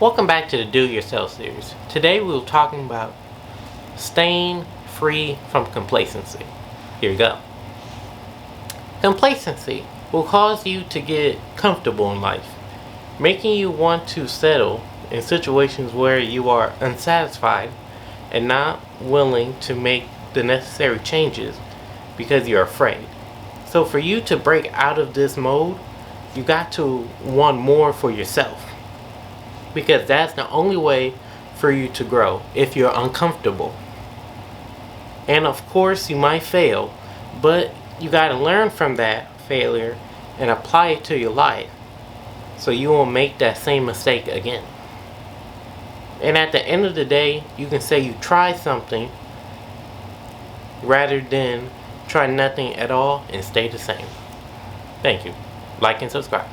Welcome back to the Do Yourself series. Today we're talking about staying free from complacency. Here we go. Complacency will cause you to get comfortable in life, making you want to settle in situations where you are unsatisfied and not willing to make the necessary changes because you're afraid. So for you to break out of this mode, you got to want more for yourself. Because that's the only way for you to grow if you're uncomfortable. And of course, you might fail, but you got to learn from that failure and apply it to your life so you won't make that same mistake again. And at the end of the day, you can say you tried something rather than try nothing at all and stay the same. Thank you. Like and subscribe.